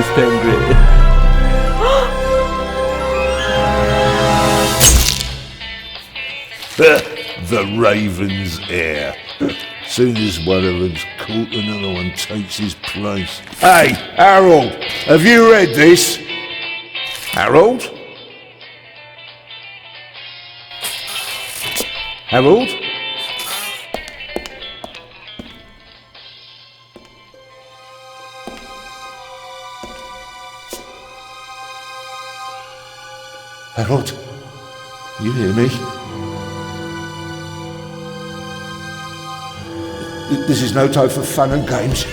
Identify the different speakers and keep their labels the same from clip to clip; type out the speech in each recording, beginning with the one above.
Speaker 1: most angry.
Speaker 2: The Raven's heir. Soon as one of them's caught, another one takes his place. Hey, Harold, have you read this? Harold? Harold? Harold, you hear me? This is no time for fun and games.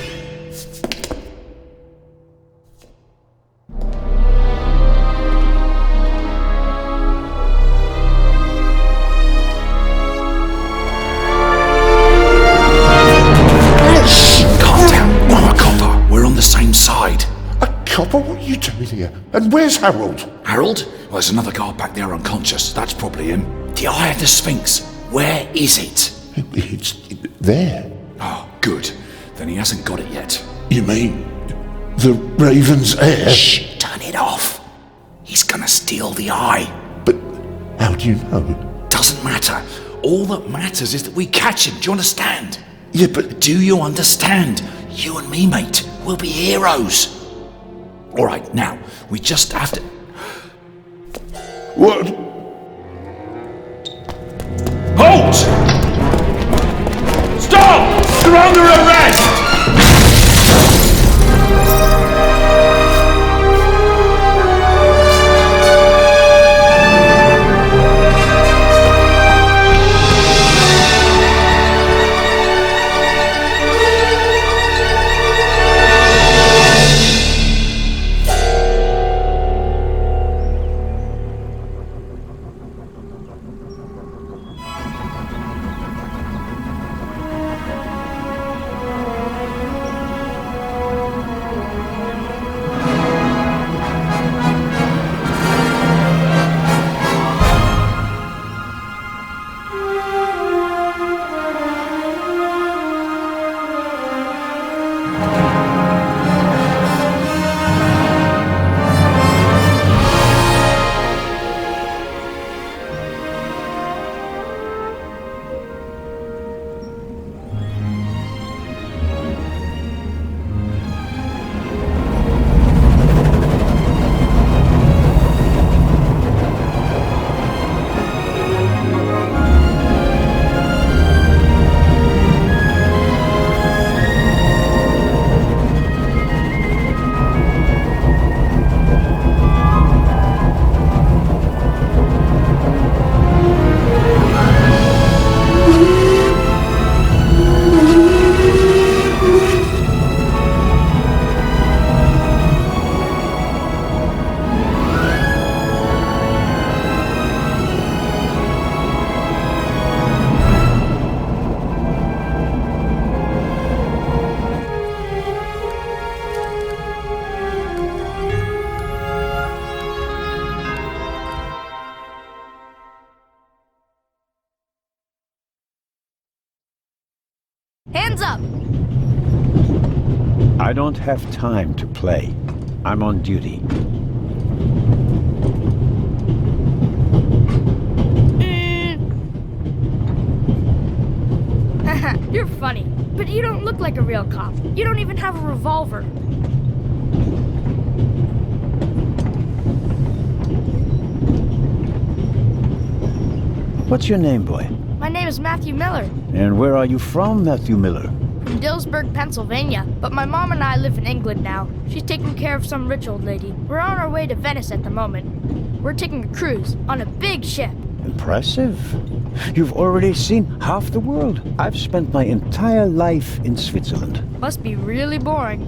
Speaker 3: Calm down. I'm a copper. We're on the same side.
Speaker 2: A copper? What are you doing here? And where's Harold?
Speaker 3: Harold? Well, there's another guard back there unconscious. That's probably him. The Eye of the Sphinx. Where is it?
Speaker 2: It's there.
Speaker 3: Oh, good. Then he hasn't got it yet.
Speaker 2: You mean the Raven's heir?
Speaker 3: Shh! Turn it off. He's gonna steal the eye.
Speaker 2: But how do you know?
Speaker 3: Doesn't matter. All that matters is that we catch him. Do you understand?
Speaker 2: Yeah, but
Speaker 3: Do you understand? You and me, mate, we'll be heroes. All right, now, we just have to...
Speaker 2: what?
Speaker 1: Halt! Stop! You're under arrest!
Speaker 4: Hands up!
Speaker 1: I don't have time to play. I'm on duty.
Speaker 4: You're funny, but you don't look like a real cop. You don't even have a revolver.
Speaker 1: What's your name, boy?
Speaker 4: My name is Matthew Miller,
Speaker 1: And where are you from, Matthew Miller?
Speaker 4: from Dillsburg, Pennsylvania. But my mom and I live in England now. She's taking care of some rich old lady. We're on our way to Venice at the moment. We're taking a cruise on a big ship.
Speaker 1: Impressive. You've already seen half the world. I've spent my entire life in Switzerland.
Speaker 4: Must be really boring.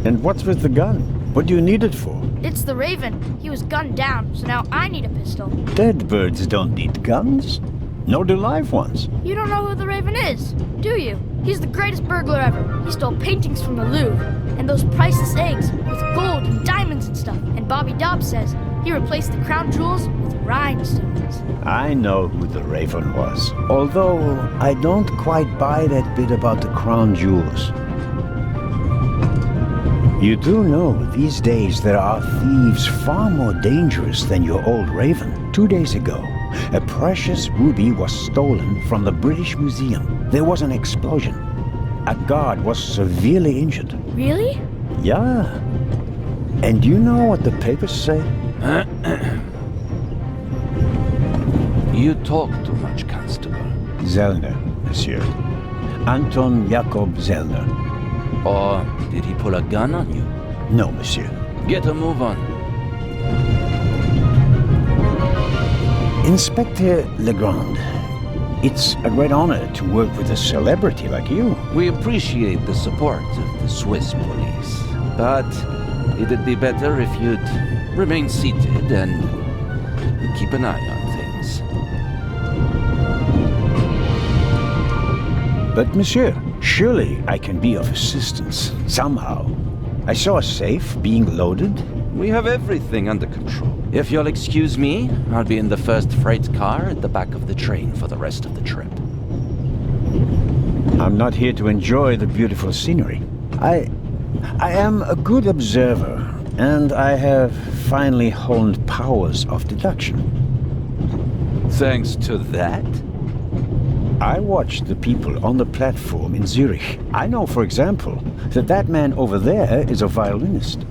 Speaker 1: And what's with the gun? What do you need it for?
Speaker 4: It's the Raven. He was gunned down, so now I need a pistol.
Speaker 1: Dead birds don't need guns. Nor do live ones.
Speaker 4: You don't know who the Raven is, do you? He's the greatest burglar ever. He stole paintings from the Louvre, and those priceless eggs with gold and diamonds and stuff. And Bobby Dobbs says he replaced the crown jewels with rhinestones.
Speaker 1: I know who the Raven was. Although I don't quite buy that bit about the crown jewels. You do know these days there are thieves far more dangerous than your old Raven. 2 days ago, a precious ruby was stolen from the British Museum. There was an explosion. A guard was severely injured.
Speaker 4: Really?
Speaker 1: Yeah. And do you know what the papers say?
Speaker 5: You talk too much, Constable.
Speaker 1: Zellner, monsieur. Anton Jakob Zellner.
Speaker 5: Or did he pull a gun on you?
Speaker 1: No, monsieur.
Speaker 5: Get a move on.
Speaker 1: Inspector Legrand, it's a great honor to work with a celebrity like you.
Speaker 5: We appreciate the support of the Swiss police, but it'd be better if you'd remain seated and keep an eye on things.
Speaker 1: But monsieur, surely I can be of assistance, somehow. I saw a safe being loaded.
Speaker 5: We have everything under control. If you'll excuse me, I'll be in the first freight car at the back of the train for the rest of the trip.
Speaker 1: I'm not here to enjoy the beautiful scenery. I am a good observer, and I have finally honed powers of deduction.
Speaker 5: Thanks to that?
Speaker 1: I watched the people on the platform in Zurich. I know, for example, that man over there is a violinist.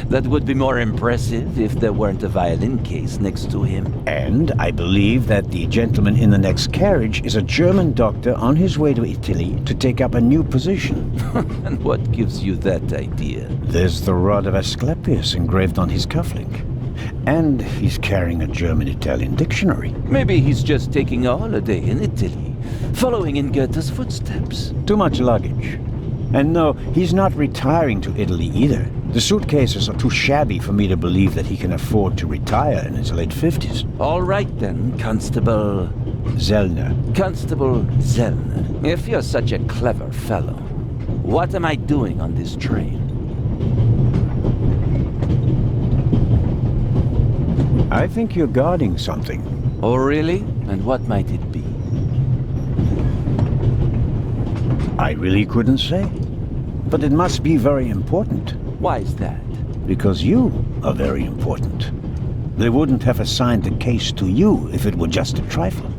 Speaker 5: That would be more impressive if there weren't a violin case next to him.
Speaker 1: And I believe that the gentleman in the next carriage is a German doctor on his way to Italy to take up a new position.
Speaker 5: And what gives you that idea?
Speaker 1: There's the rod of Asclepius engraved on his cufflink. And he's carrying a German-Italian dictionary.
Speaker 5: Maybe he's just taking a holiday in Italy, following in Goethe's footsteps.
Speaker 1: Too much luggage. And no, he's not retiring to Italy either. The suitcases are too shabby for me to believe that he can afford to retire in his late 50s.
Speaker 5: All right then, Constable...
Speaker 1: Zellner.
Speaker 5: Constable Zellner. If you're such a clever fellow, what am I doing on this train?
Speaker 1: I think you're guarding something.
Speaker 5: Oh, really? And what might it be?
Speaker 1: I really couldn't say. But it must be very important.
Speaker 5: Why is that?
Speaker 1: Because you are very important. They wouldn't have assigned the case to you if it were just a trifle.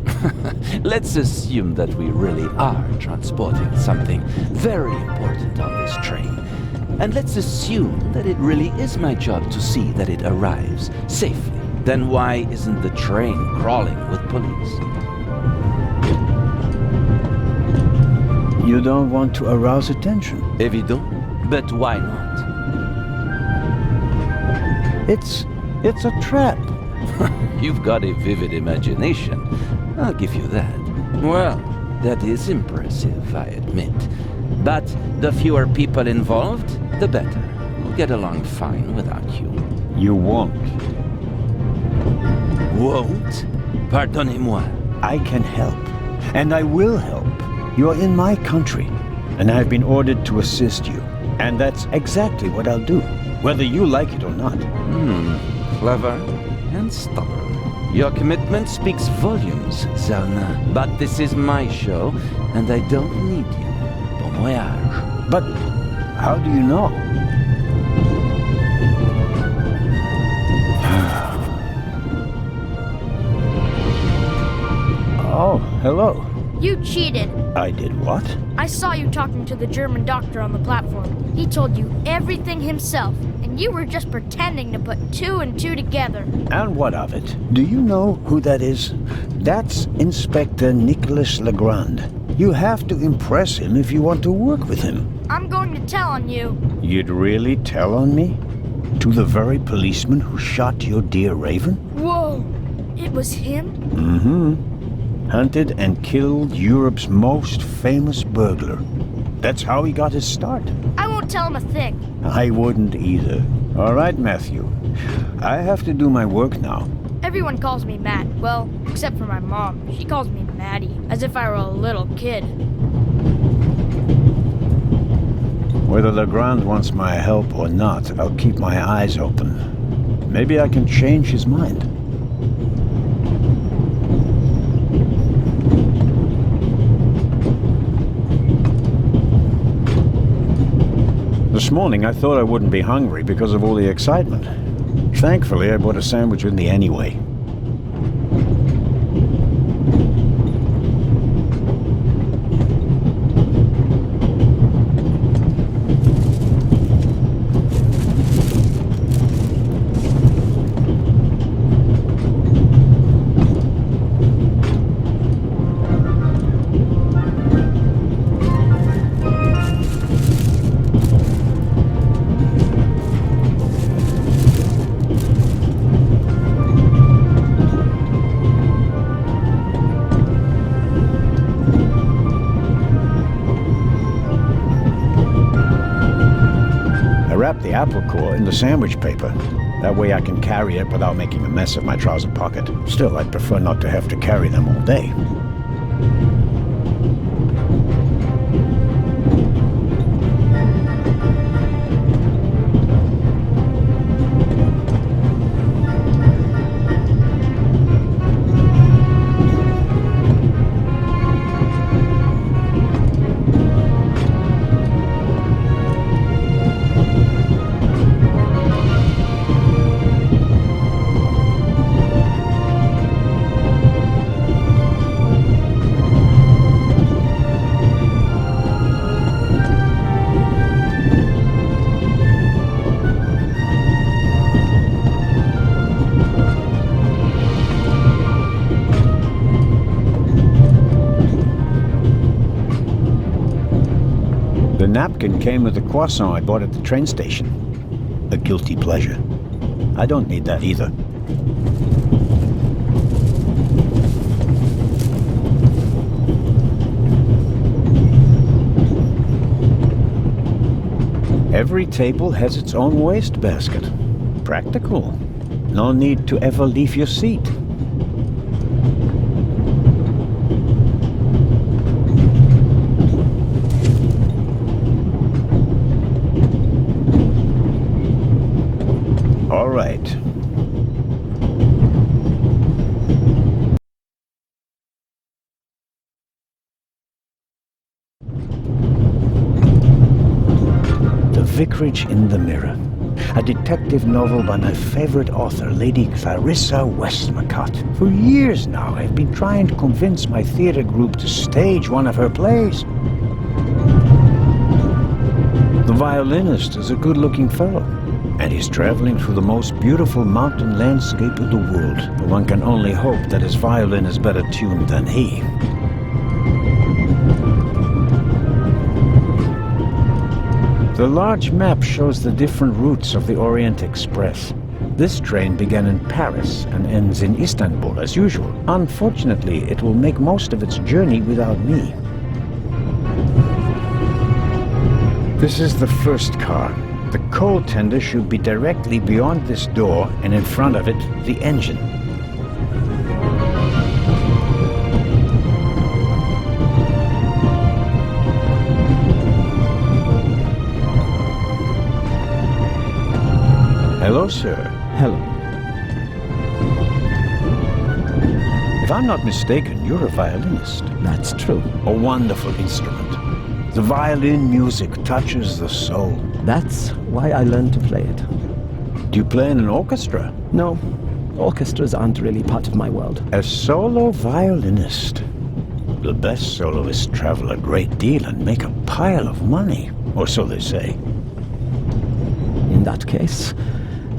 Speaker 5: Let's assume that we really are transporting something very important on this train. And let's assume that it really is my job to see that it arrives safely. Then why isn't the train crawling with police?
Speaker 1: You don't want to arouse attention.
Speaker 5: Évident. But why not?
Speaker 1: It's a trap.
Speaker 5: You've got a vivid imagination. I'll give you that. Well, that is impressive, I admit. But the fewer people involved, the better. We'll get along fine without you.
Speaker 1: You won't.
Speaker 5: Won't? Pardonnez-moi.
Speaker 1: I can help. And I will help. You're in my country. And I've been ordered to assist you. And that's exactly what I'll do. Whether you like it or not.
Speaker 5: Clever and stubborn. Your commitment speaks volumes, Zellner. But this is my show, and I don't need you. Bon voyage.
Speaker 1: But how do you know? Oh, hello.
Speaker 4: You cheated.
Speaker 1: I did what?
Speaker 4: I saw you talking to the German doctor on the platform. He told you everything himself, and you were just pretending to put two and two together.
Speaker 1: And what of it? Do you know who that is? That's Inspector Nicholas Legrand. You have to impress him if you want to work with him.
Speaker 4: I'm going to tell on you.
Speaker 1: You'd really tell on me? To the very policeman who shot your dear Raven?
Speaker 4: Whoa! It was him?
Speaker 1: Mm-hmm. Hunted and killed Europe's most famous burglar. That's how he got his start.
Speaker 4: I won't tell him a thing.
Speaker 1: I wouldn't either. All right, Matthew. I have to do my work now.
Speaker 4: Everyone calls me Matt. Well, except for my mom. She calls me Maddie, as if I were a little kid.
Speaker 1: Whether Legrand wants my help or not, I'll keep my eyes open. Maybe I can change his mind. The morning I thought I wouldn't be hungry because of all the excitement. Thankfully, I bought a sandwich with me anyway. Wrap the apple core in the sandwich paper. That way I can carry it without making a mess of my trouser pocket. Still, I'd prefer not to have to carry them all day. The napkin came with the croissant I bought at the train station. A guilty pleasure. I don't need that either. Every table has its own wastebasket. Practical. No need to ever leave your seat. All right. The Vicarage in the Mirror. A detective novel by my favorite author, Lady Clarissa Westmacott. For years now, I've been trying to convince my theater group to stage one of her plays. The violinist is a good-looking fellow, and he's traveling through the most beautiful mountain landscape in the world. But one can only hope that his violin is better tuned than he. The large map shows the different routes of the Orient Express. This train began in Paris and ends in Istanbul as usual. Unfortunately, it will make most of its journey without me. This is the first car. The coal tender should be directly beyond this door, and in front of it, the engine. Hello, sir.
Speaker 6: Hello.
Speaker 1: If I'm not mistaken, you're a violinist.
Speaker 6: That's true.
Speaker 1: A wonderful instrument. The violin music touches the soul.
Speaker 6: That's why I learned to play it.
Speaker 1: Do you play in an orchestra?
Speaker 6: No, orchestras aren't really part of my world.
Speaker 1: A solo violinist. The best soloists travel a great deal and make a pile of money, or so they say.
Speaker 6: In that case,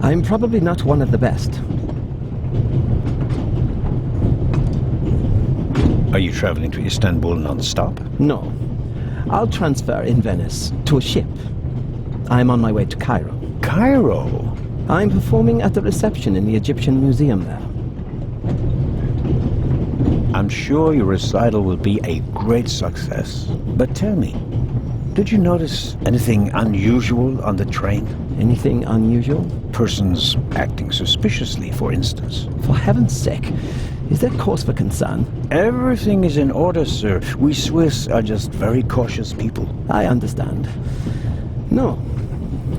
Speaker 6: I'm probably not one of the best.
Speaker 1: Are you traveling to Istanbul non-stop?
Speaker 6: No. I'll transfer in Venice to a ship. I'm on my way to Cairo.
Speaker 1: Cairo?
Speaker 6: I'm performing at the reception in the Egyptian Museum there.
Speaker 1: I'm sure your recital will be a great success. But tell me, did you notice anything unusual on the train?
Speaker 6: Anything unusual?
Speaker 1: Persons acting suspiciously, for instance.
Speaker 6: For heaven's sake, is there cause for concern?
Speaker 1: Everything is in order, sir. We Swiss are just very cautious people.
Speaker 6: I understand. No,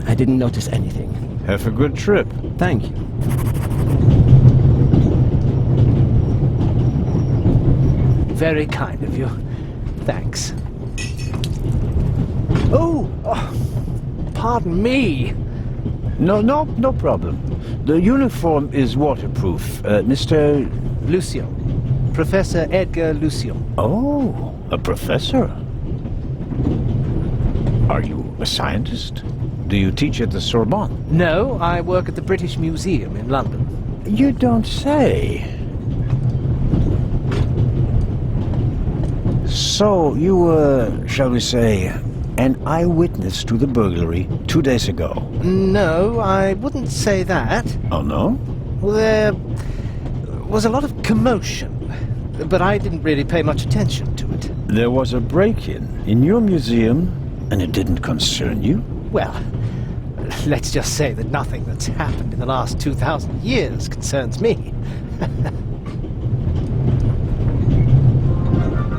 Speaker 6: I didn't notice anything.
Speaker 1: Have a good trip.
Speaker 6: Thank you.
Speaker 7: Very kind of you. Thanks. pardon me.
Speaker 1: No problem. The uniform is waterproof. Mr.
Speaker 7: Lucio. Professor Edgar Lucio.
Speaker 1: Oh, a professor. Are you a scientist? Do you teach at the Sorbonne?
Speaker 7: No, I work at the British Museum in London.
Speaker 1: You don't say. So, you were, shall we say, an eyewitness to the burglary 2 days ago?
Speaker 7: No, I wouldn't say that.
Speaker 1: Oh, no?
Speaker 7: Well, there was a lot of commotion, but I didn't really pay much attention to it.
Speaker 1: There was a break-in in your museum, and it didn't concern you?
Speaker 7: Well, let's just say that nothing that's happened in the last 2,000 years concerns me.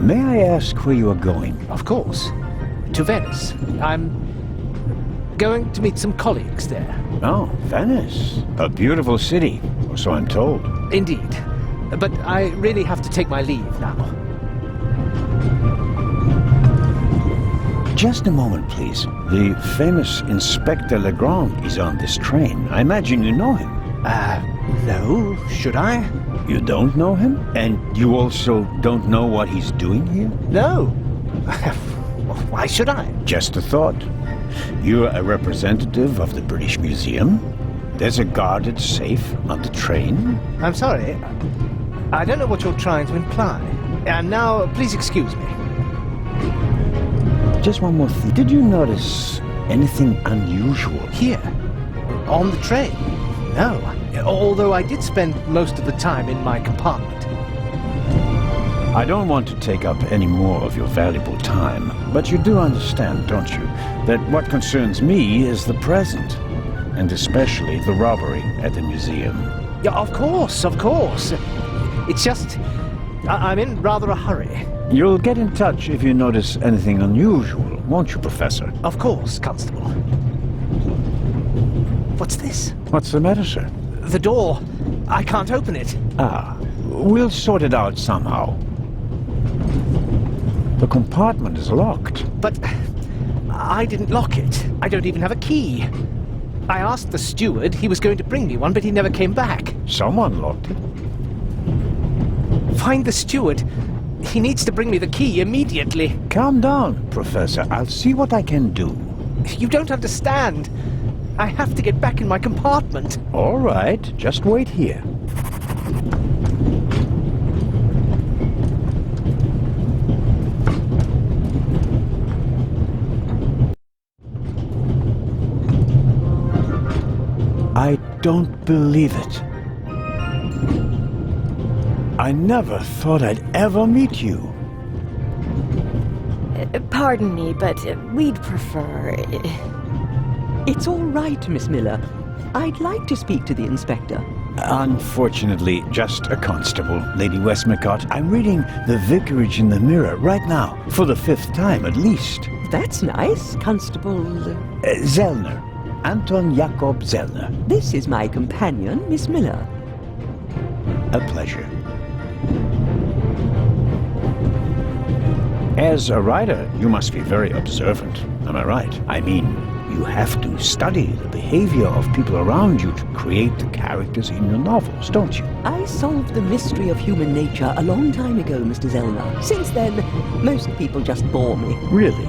Speaker 1: May I ask where you are going?
Speaker 7: Of course. To Venice. I'm going to meet some colleagues there.
Speaker 1: Oh, Venice. A beautiful city, or so I'm told.
Speaker 7: Indeed. But I really have to take my leave now.
Speaker 1: Just a moment, please. The famous Inspector Legrand is on this train. I imagine you know him.
Speaker 7: No, should I?
Speaker 1: You don't know him? And you also don't know what he's doing here?
Speaker 7: No. Why should I?
Speaker 1: Just a thought. You're a representative of the British Museum. There's a guarded safe on the train.
Speaker 7: I'm sorry. I don't know what you're trying to imply. And now, please excuse me.
Speaker 1: Just one more thing. Did you notice anything unusual?
Speaker 7: Here? On the train? No. Although I did spend most of the time in my compartment.
Speaker 1: I don't want to take up any more of your valuable time, but you do understand, don't you, that what concerns me is the present, and especially the robbery at the museum.
Speaker 7: Yeah, of course, of course. It's just, I'm in rather a hurry.
Speaker 1: You'll get in touch if you notice anything unusual, won't you, Professor?
Speaker 7: Of course, Constable. What's this?
Speaker 1: What's the matter, sir?
Speaker 7: The door. I can't open it.
Speaker 1: Ah, we'll sort it out somehow. The compartment is locked.
Speaker 7: But I didn't lock it. I don't even have a key. I asked the steward. He was going to bring me one, but he never came back.
Speaker 1: Someone locked it.
Speaker 7: Find the steward. He needs to bring me the key immediately.
Speaker 1: Calm down, Professor. I'll see what I can do.
Speaker 7: You don't understand. I have to get back in my compartment.
Speaker 1: All right, just wait here. I don't believe it. I never thought I'd ever meet you.
Speaker 8: Pardon me, but we'd prefer...
Speaker 9: It's all right, Miss Miller. I'd like to speak to the inspector.
Speaker 1: Unfortunately, just a constable, Lady Westmacott. I'm reading The Vicarage in the Mirror right now, for the 5th time at least.
Speaker 9: That's nice, Constable...
Speaker 1: Zellner. Anton Jakob Zellner.
Speaker 9: This is my companion, Miss Miller.
Speaker 1: A pleasure. As a writer, you must be very observant, am I right? I mean, you have to study the behavior of people around you to create the characters in your novels, don't you?
Speaker 9: I solved the mystery of human nature a long time ago, Mr. Zellner. Since then, most people just bore me.
Speaker 1: Really?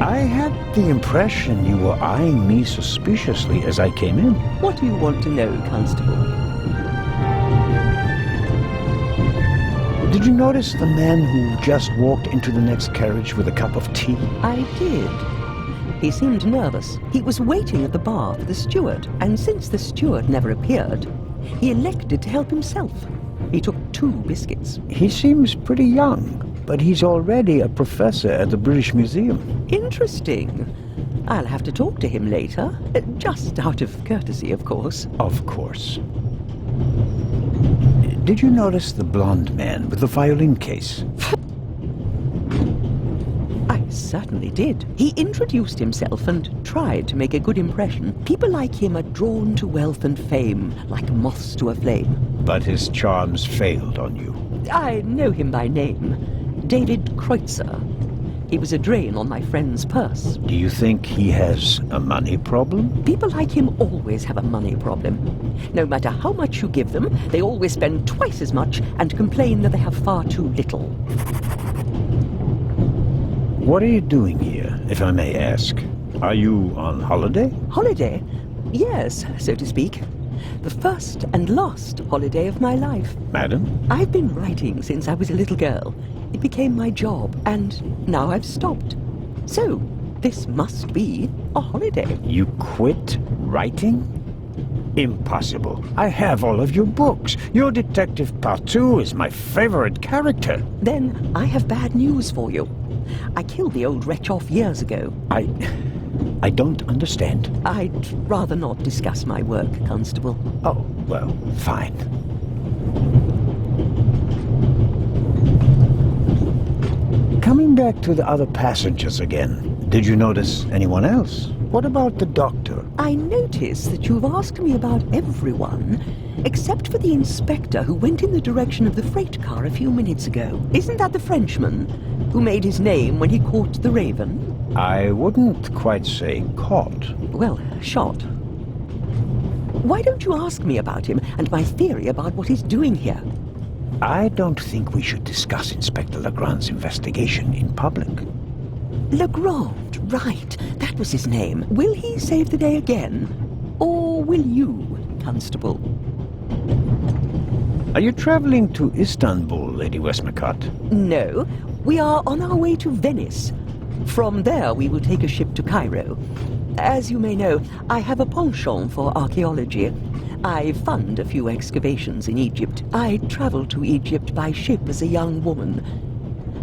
Speaker 1: I had the impression you were eyeing me suspiciously as I came in.
Speaker 9: What do you want to know, Constable?
Speaker 1: Did you notice the man who just walked into the next carriage with a cup of tea?
Speaker 9: I did. He seemed nervous. He was waiting at the bar for the steward, and since the steward never appeared, he elected to help himself. He took 2 biscuits.
Speaker 1: He seems pretty young, but he's already a professor at the British Museum.
Speaker 9: Interesting. I'll have to talk to him later. Just out of courtesy, of course.
Speaker 1: Of course. Did you notice the blonde man with the violin case?
Speaker 9: I certainly did. He introduced himself and tried to make a good impression. People like him are drawn to wealth and fame, like moths to a flame.
Speaker 1: But his charms failed on you.
Speaker 9: I know him by name. David Kreutzer. He was a drain on my friend's purse.
Speaker 1: Do you think he has a money problem?
Speaker 9: People like him always have a money problem. No matter how much you give them, they always spend twice as much and complain that they have far too little.
Speaker 1: What are you doing here, if I may ask? Are you on holiday?
Speaker 9: Holiday? Yes, so to speak. The first and last holiday of my life.
Speaker 1: Madam?
Speaker 9: I've been writing since I was a little girl. It became my job, and now I've stopped. So, this must be a holiday.
Speaker 1: You quit writing? Impossible. I have all of your books. Your Detective Partout is my favorite character.
Speaker 9: Then I have bad news for you. I killed the old wretch off years ago.
Speaker 1: I don't understand.
Speaker 9: I'd rather not discuss my work, Constable.
Speaker 1: Oh, well, fine. Coming back to the other passengers again, did you notice anyone else? What about the doctor?
Speaker 9: I notice that you've asked me about everyone, except for the inspector who went in the direction of the freight car a few minutes ago. Isn't that the Frenchman who made his name when he caught the Raven?
Speaker 1: I wouldn't quite say caught.
Speaker 9: Well, shot. Why don't you ask me about him and my theory about what he's doing here?
Speaker 1: I don't think we should discuss Inspector Legrand's investigation in public.
Speaker 9: Legrand, right. That was his name. Will he save the day again? Or will you, Constable?
Speaker 1: Are you traveling to Istanbul, Lady Westmacott?
Speaker 9: No. We are on our way to Venice. From there, we will take a ship to Cairo. As you may know, I have a penchant for archaeology. I fund a few excavations in Egypt. I traveled to Egypt by ship as a young woman.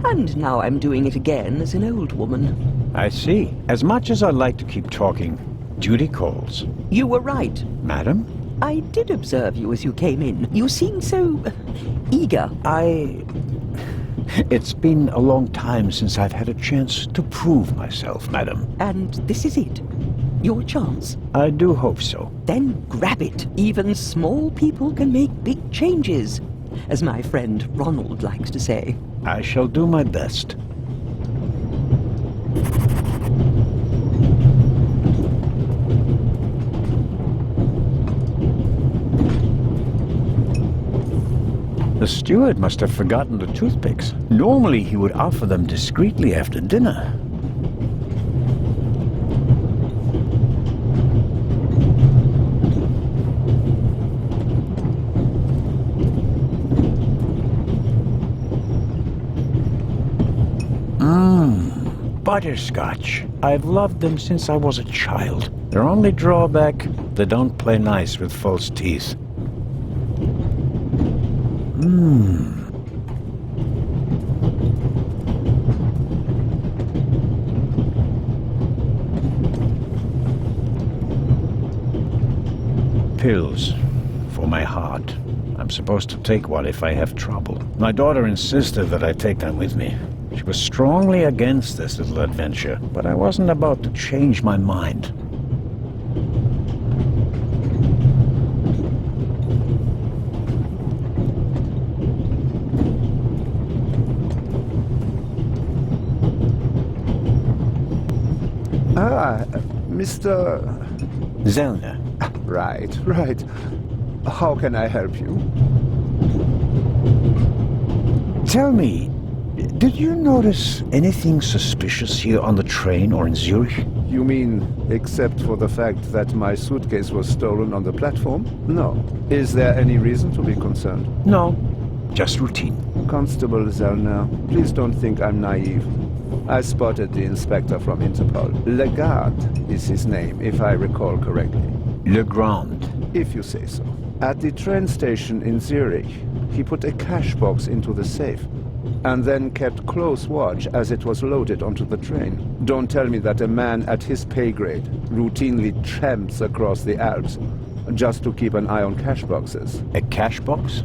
Speaker 9: And now I'm doing it again as an old woman.
Speaker 1: I see. As much as I like to keep talking, duty calls.
Speaker 9: You were right.
Speaker 1: Madam?
Speaker 9: I did observe you as you came in. You seemed so eager.
Speaker 1: It's been a long time since I've had a chance to prove myself, madam.
Speaker 9: And this is it? Your chance?
Speaker 1: I do hope so.
Speaker 9: Then grab it. Even small people can make big changes, as my friend Ronald likes to say.
Speaker 1: I shall do my best. The steward must have forgotten the toothpicks. Normally he would offer them discreetly after dinner. Butterscotch. I've loved them since I was a child. Their only drawback, they don't play nice with false teeth. Pills for my heart. I'm supposed to take one if I have trouble. My daughter insisted that I take them with me. She was strongly against this little adventure, but I wasn't about to change my mind.
Speaker 10: Mr.
Speaker 1: Zellner.
Speaker 10: Right. How can I help you?
Speaker 1: Tell me, did you notice anything suspicious here on the train or in Zurich?
Speaker 10: You mean, except for the fact that my suitcase was stolen on the platform? No. Is there any reason to be concerned?
Speaker 1: No, just routine.
Speaker 10: Constable Zellner, please don't think I'm naive. I spotted the inspector from Interpol. Legrand is his name, if I recall correctly.
Speaker 1: Legrand.
Speaker 10: If you say so. At the train station in Zurich, he put a cash box into the safe, and then kept close watch as it was loaded onto the train. Don't tell me that a man at his pay grade routinely tramps across the Alps just to keep an eye on cash boxes.
Speaker 1: A cash box?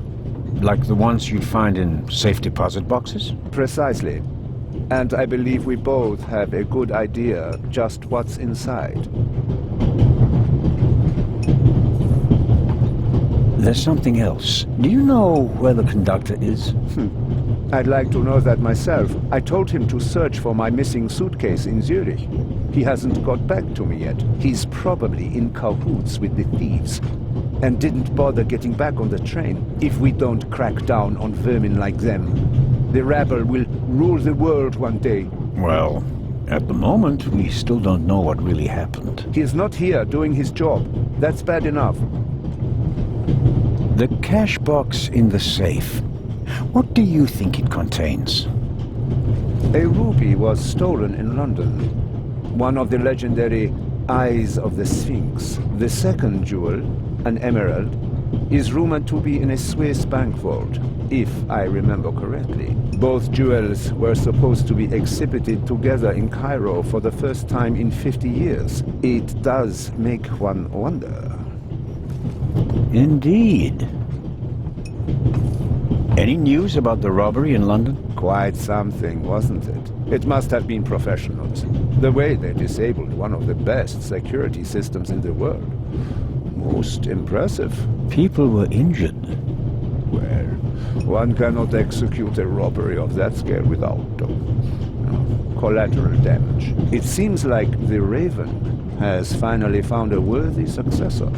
Speaker 1: Like the ones you'd find in safe deposit boxes?
Speaker 10: Precisely. And I believe we both have a good idea just what's inside.
Speaker 1: There's something else. Do you know where the conductor is?
Speaker 10: I'd like to know that myself. I told him to search for my missing suitcase in Zurich. He hasn't got back to me yet. He's probably in cahoots with the thieves. And didn't bother getting back on the train. If we don't crack down on vermin like them, the rabble will rule the world one day.
Speaker 1: Well, at the moment, we still don't know what really happened.
Speaker 10: He's not here doing his job. That's bad enough.
Speaker 1: The cash box in the safe. What do you think it contains?
Speaker 10: A ruby was stolen in London. One of the legendary Eyes of the Sphinx. The second jewel, an emerald, is rumored to be in a Swiss bank vault, if I remember correctly. Both jewels were supposed to be exhibited together in Cairo for the first time in 50 years. It does make one wonder.
Speaker 1: Indeed. Any news about the robbery in London?
Speaker 10: Quite something, wasn't it? It must have been professionals. The way they disabled one of the best security systems in the world. Most impressive.
Speaker 1: People were injured.
Speaker 10: Well, one cannot execute a robbery of that scale without collateral damage. It seems like the Raven has finally found a worthy successor.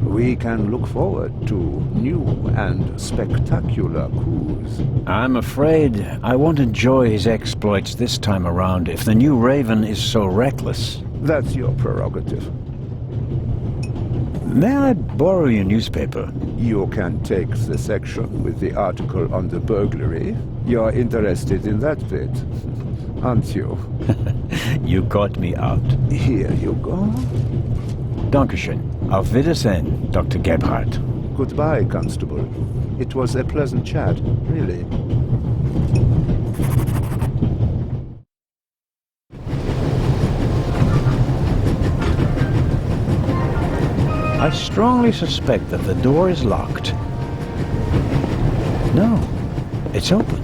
Speaker 10: We can look forward to new and spectacular coups.
Speaker 1: I'm afraid I won't enjoy his exploits this time around if the new Raven is so reckless.
Speaker 10: That's your prerogative.
Speaker 1: May I borrow your newspaper?
Speaker 10: You can take the section with the article on the burglary. You're interested in that bit, aren't you?
Speaker 1: You caught me out.
Speaker 10: Here you go.
Speaker 1: Dankeschön. Auf Wiedersehen, Dr. Gebhardt.
Speaker 10: Goodbye, Constable. It was a pleasant chat, really.
Speaker 1: I strongly suspect that the door is locked. No, it's open.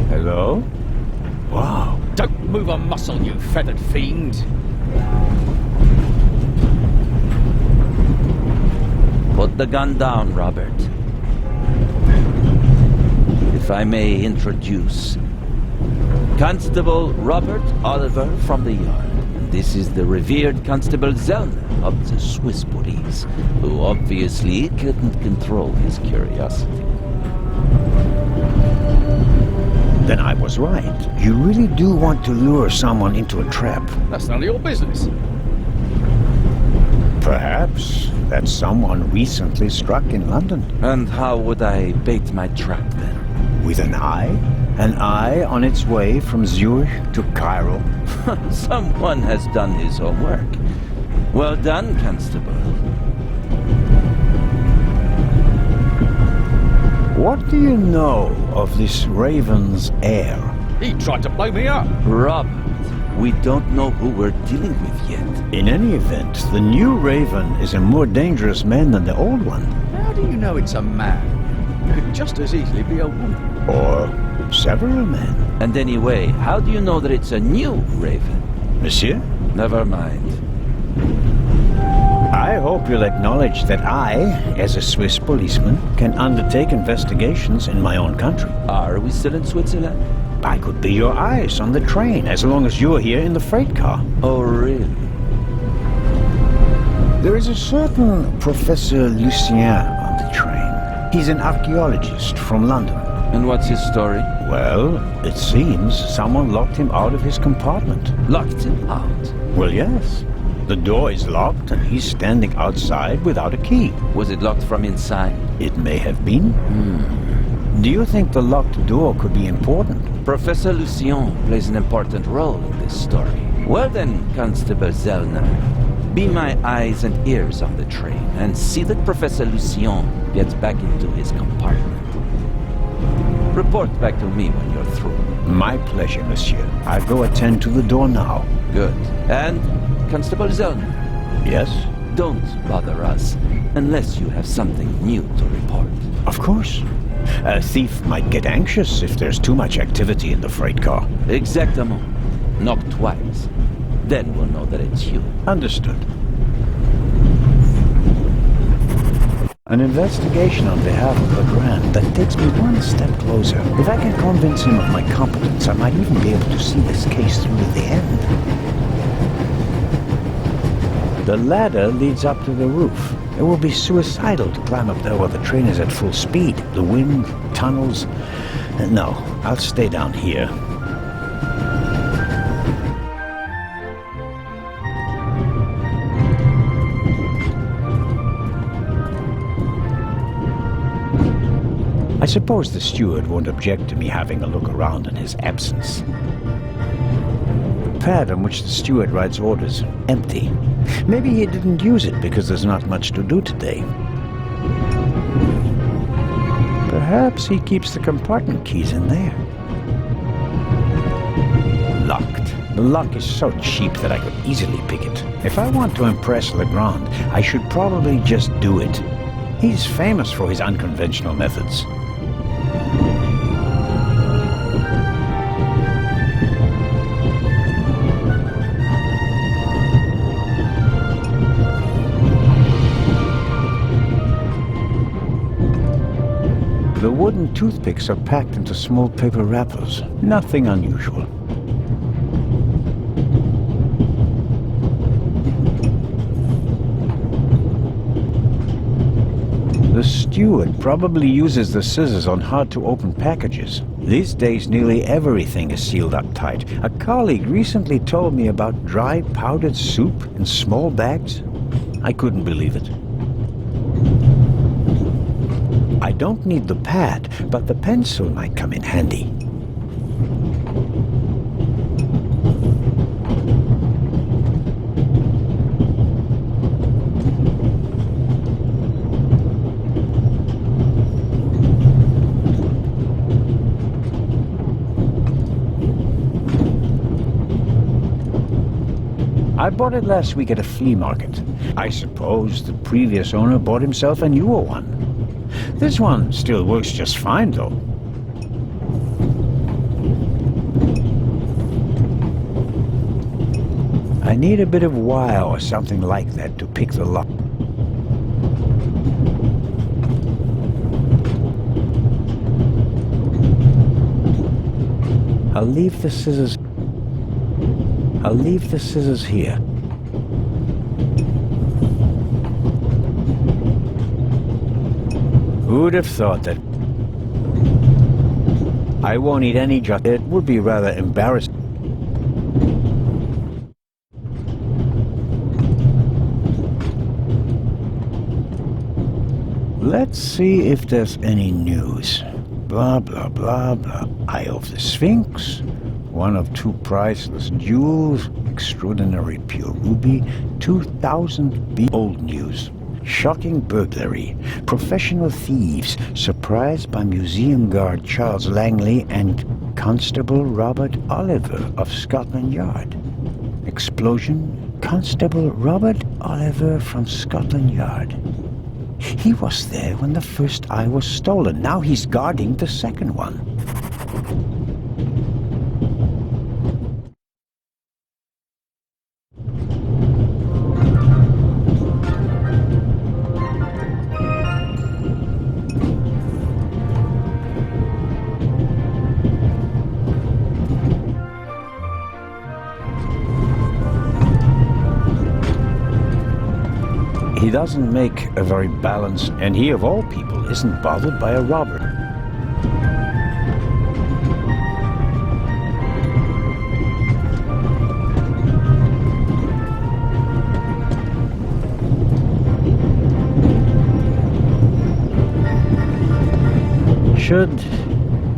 Speaker 1: Hello? Wow.
Speaker 11: Don't move a muscle, you feathered fiend!
Speaker 5: Put the gun down, Robert. If I may introduce Constable Robert Oliver from the Yard. This is the revered Constable Zellner of the Swiss police, who obviously couldn't control his curiosity.
Speaker 1: Then I was right. You really do want to lure someone into a trap.
Speaker 11: That's none of your business.
Speaker 1: Perhaps that someone recently struck in London.
Speaker 5: And how would I bait my trap then?
Speaker 1: With an eye? An eye on its way from Zurich to Cairo?
Speaker 5: Someone has done his homework. Well done, Constable.
Speaker 1: What do you know of this Raven's heir?
Speaker 11: He tried to blow me up.
Speaker 5: Robert, we don't know who we're dealing with yet.
Speaker 1: In any event, the new Raven is a more dangerous man than the old one.
Speaker 11: How do you know it's a man? It could just as easily be a woman.
Speaker 1: Or several men.
Speaker 5: And anyway, how do you know that it's a new Raven?
Speaker 1: Monsieur?
Speaker 5: Never mind.
Speaker 1: I hope you'll acknowledge that I, as a Swiss policeman, can undertake investigations in my own country.
Speaker 5: Are we still in Switzerland?
Speaker 1: I could be your eyes on the train as long as you're here in the freight car.
Speaker 5: Oh, really?
Speaker 1: There is a certain Professor Lucien on the train. He's an archaeologist from London.
Speaker 5: And what's his story?
Speaker 1: Well, it seems someone locked him out of his compartment.
Speaker 5: Locked him out?
Speaker 1: Well, yes. The door is locked and he's standing outside without a key.
Speaker 5: Was it locked from inside?
Speaker 1: It may have been. Do you think the locked door could be important?
Speaker 5: Professor Lucien plays an important role in this story. Well then, Constable Zellner, be my eyes and ears on the train and see that Professor Lucien gets back into his compartment. Report back to me when you're through.
Speaker 1: My pleasure, monsieur. I'll go attend to the door now.
Speaker 5: Good. And, Constable Zellner?
Speaker 1: Yes?
Speaker 5: Don't bother us unless you have something new to report.
Speaker 1: Of course. A thief might get anxious if there's too much activity in the freight car.
Speaker 5: Exactement. Knock twice. Then we'll know that it's you.
Speaker 1: Understood. An investigation on behalf of Legrand that takes me one step closer. If I can convince him of my competence, I might even be able to see this case through to the end. The ladder leads up to the roof. It will be suicidal to climb up there while the train is at full speed. The wind, tunnels... No, I'll stay down here. I suppose the steward won't object to me having a look around in his absence. The pad on which the steward writes orders, empty. Maybe he didn't use it because there's not much to do today. Perhaps he keeps the compartment keys in there. Locked. The lock is so cheap that I could easily pick it. If I want to impress Legrand, I should probably just do it. He's famous for his unconventional methods. The wooden toothpicks are packed into small paper wrappers. Nothing unusual. The steward probably uses the scissors on hard-to-open packages. These days, nearly everything is sealed up tight. A colleague recently told me about dry powdered soup in small bags. I couldn't believe it. I don't need the pad, but the pencil might come in handy. I bought it last week at a flea market. I suppose the previous owner bought himself a newer one. This one still works just fine, though. I need a bit of wire or something like that to pick the lock. I'll leave the scissors here. Who'd have thought that? I won't eat any junk. It would be rather embarrassing. Let's see if there's any news. Blah, blah, blah, blah. Eye of the Sphinx. One of 2 priceless jewels. Extraordinary pure ruby. 2,000 B. Old news. Shocking burglary. Professional thieves surprised by museum guard Charles Langley and Constable Robert Oliver of Scotland Yard. Explosion. Constable Robert Oliver from Scotland Yard. He was there when the first eye was stolen. Now he's guarding the second one. He doesn't make a very balanced, and he of all people isn't bothered by a robber.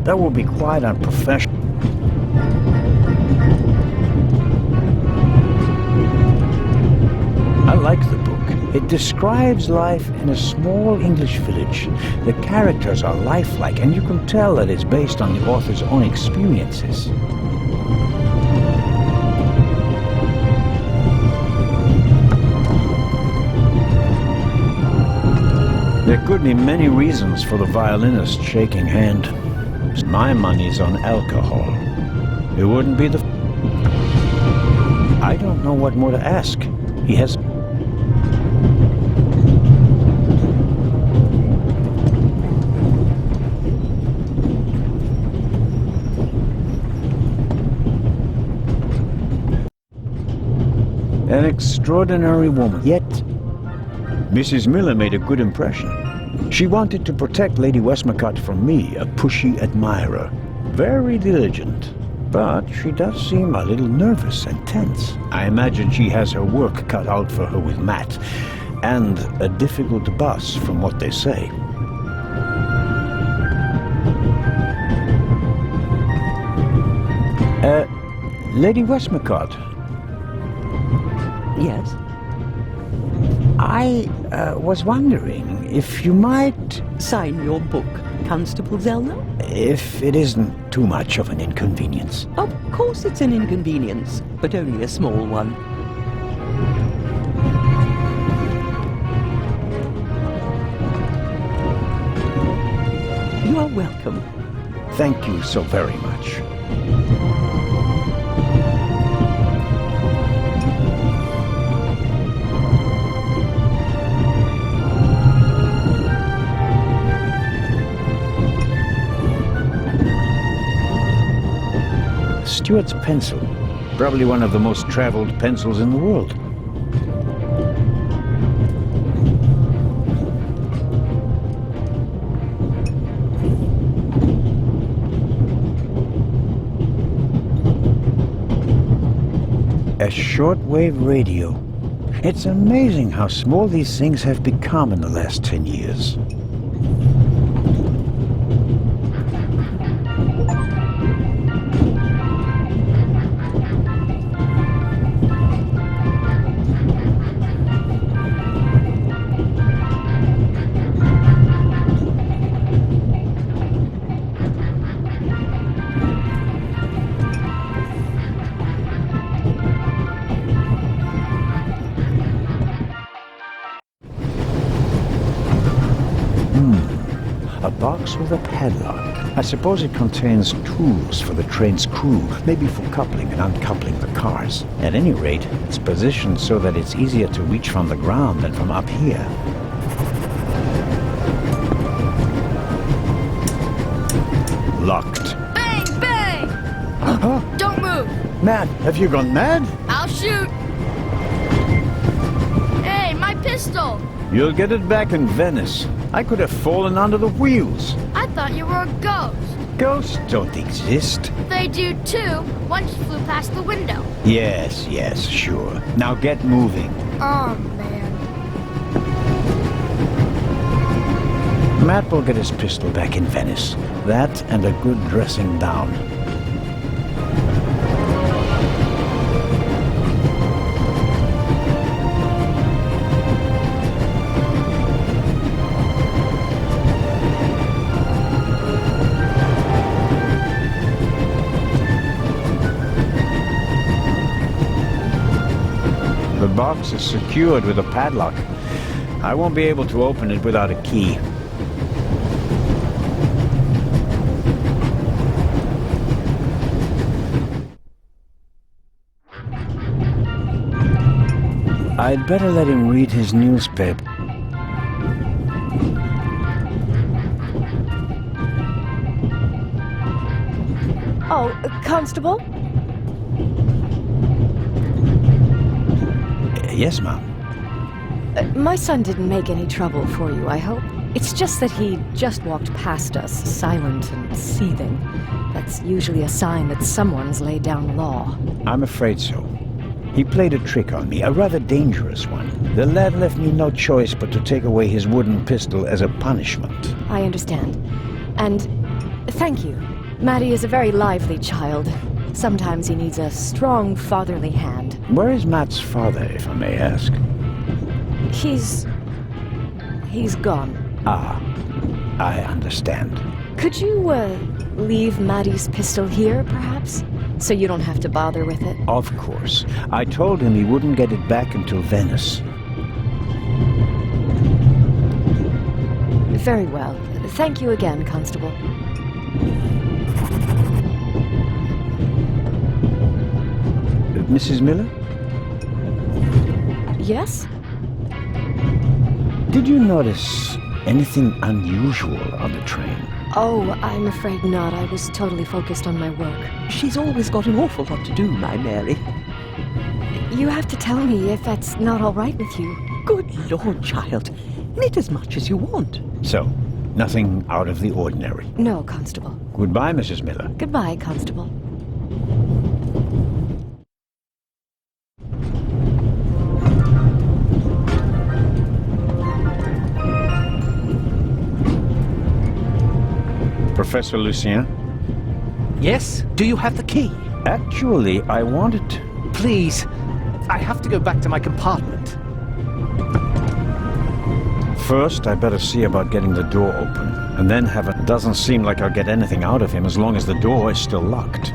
Speaker 1: That would be quite unprofessional. I like the book. It describes life in a small English village. The characters are lifelike, and you can tell that it's based on the author's own experiences. There could be many reasons for the violinist's shaking hand. My money's on alcohol. It wouldn't be the... I don't know what more to ask. He has... extraordinary woman. Yet, Mrs. Miller made a good impression. She wanted to protect Lady Westmacott from me, a pushy admirer. Very diligent. But she does seem a little nervous and tense. I imagine she has her work cut out for her with Matt. And a difficult boss, from what they say. Lady Westmacott.
Speaker 9: Yes?
Speaker 1: I was wondering if you might...
Speaker 9: Sign your book, Constable Zellner?
Speaker 1: If it isn't too much of an inconvenience.
Speaker 9: Of course it's an inconvenience, but only a small one. You are welcome.
Speaker 1: Thank you so very much. Stuart's pencil. Probably one of the most traveled pencils in the world. A shortwave radio. It's amazing how small these things have become in the last 10 years. A box with a padlock. I suppose it contains tools for the train's crew, maybe for coupling and uncoupling the cars. At any rate, it's positioned so that it's easier to reach from the ground than from up here. Locked.
Speaker 4: Bang! Bang!
Speaker 1: Huh?
Speaker 4: Don't move!
Speaker 1: Matt, have you gone mad?
Speaker 4: I'll shoot! Hey, my pistol!
Speaker 1: You'll get it back in Venice. I could have fallen under the wheels.
Speaker 4: I thought you were a ghost.
Speaker 1: Ghosts don't exist.
Speaker 4: They do too. One just flew past the window.
Speaker 1: Yes, sure. Now get moving.
Speaker 4: Oh, man.
Speaker 1: Matt will get his pistol back in Venice. That and a good dressing down. The box is secured with a padlock. I won't be able to open it without a key. I'd better let him read his newspaper.
Speaker 8: Oh, Constable?
Speaker 1: Yes, Mom.
Speaker 8: My son didn't make any trouble for you, I hope. It's just that he just walked past us, silent and seething. That's usually a sign that someone's laid down the law.
Speaker 1: I'm afraid so. He played a trick on me, a rather dangerous one. The lad left me no choice but to take away his wooden pistol as a punishment.
Speaker 8: I understand. And thank you. Maddie is a very lively child. Sometimes he needs a strong fatherly hand.
Speaker 1: Where is Matt's father, if I may ask?
Speaker 8: He's gone.
Speaker 1: Ah, I understand.
Speaker 8: Could you, leave Maddie's pistol here, perhaps? So you don't have to bother with it?
Speaker 1: Of course. I told him he wouldn't get it back until Venice.
Speaker 8: Very well. Thank you again, Constable.
Speaker 1: Mrs. Miller?
Speaker 8: Yes?
Speaker 1: Did you notice anything unusual on the train?
Speaker 8: Oh, I'm afraid not. I was totally focused on my work.
Speaker 9: She's always got an awful lot to do, my Mary.
Speaker 8: You have to tell me if that's not all right with you.
Speaker 9: Good Lord, child. Knit as much as you want.
Speaker 1: So, nothing out of the ordinary.
Speaker 8: No, Constable.
Speaker 1: Goodbye, Mrs. Miller.
Speaker 8: Goodbye, Constable.
Speaker 1: Professor Lucien?
Speaker 7: Yes? Do you have the key?
Speaker 1: Actually, I wanted...
Speaker 7: Please. I have to go back to my compartment.
Speaker 1: First, I better see about getting the door open. And then have it. Doesn't seem like I'll get anything out of him as long as the door is still locked.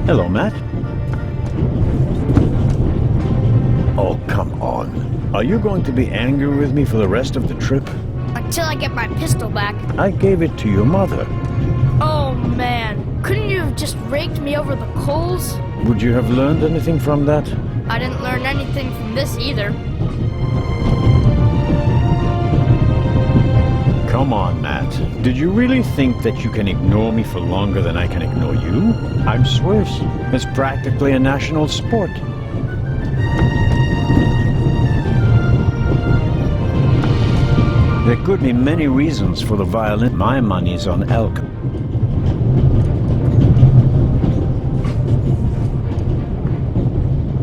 Speaker 1: Hello, Matt. Oh, come on. Are you going to be angry with me for the rest of the trip?
Speaker 4: Until I get my pistol back.
Speaker 1: I gave it to your mother.
Speaker 4: Oh, man. Couldn't you have just raked me over the coals?
Speaker 1: Would you have learned anything from that?
Speaker 4: I didn't learn anything from this either.
Speaker 1: Come on, Matt. Did you really think that you can ignore me for longer than I can ignore you? I'm Swiss. It's practically a national sport. There could be many reasons for the violin. My money's on elk.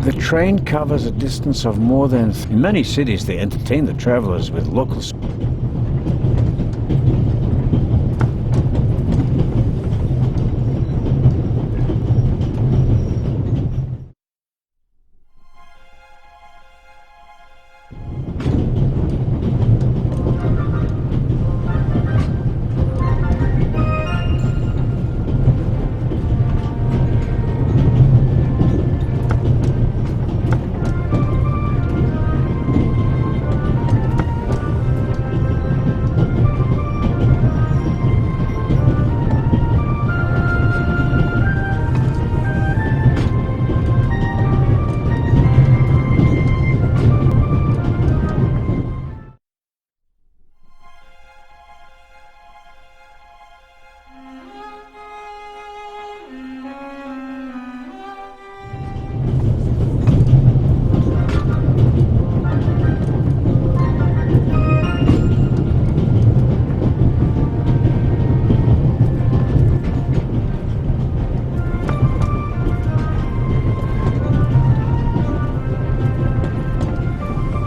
Speaker 1: The train covers a distance of more than... In many cities, they entertain the travelers with local...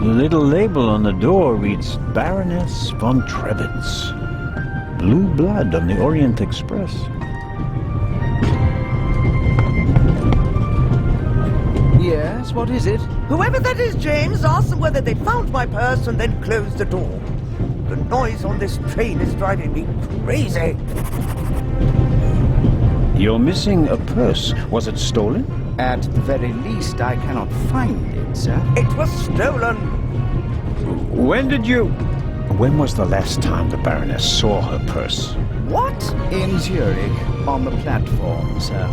Speaker 1: The little label on the door reads Baroness von Trebitz. Blue blood on the Orient Express.
Speaker 11: Yes, what is it?
Speaker 12: Whoever that is, James, ask them whether they found my purse and then closed the door. The noise on this train is driving me crazy.
Speaker 1: You're missing a purse. Was it stolen?
Speaker 11: At the very least, I cannot find it, sir.
Speaker 12: It was stolen.
Speaker 1: When was the last time the Baroness saw her purse?
Speaker 12: What?
Speaker 11: In Zurich, on the platform, sir.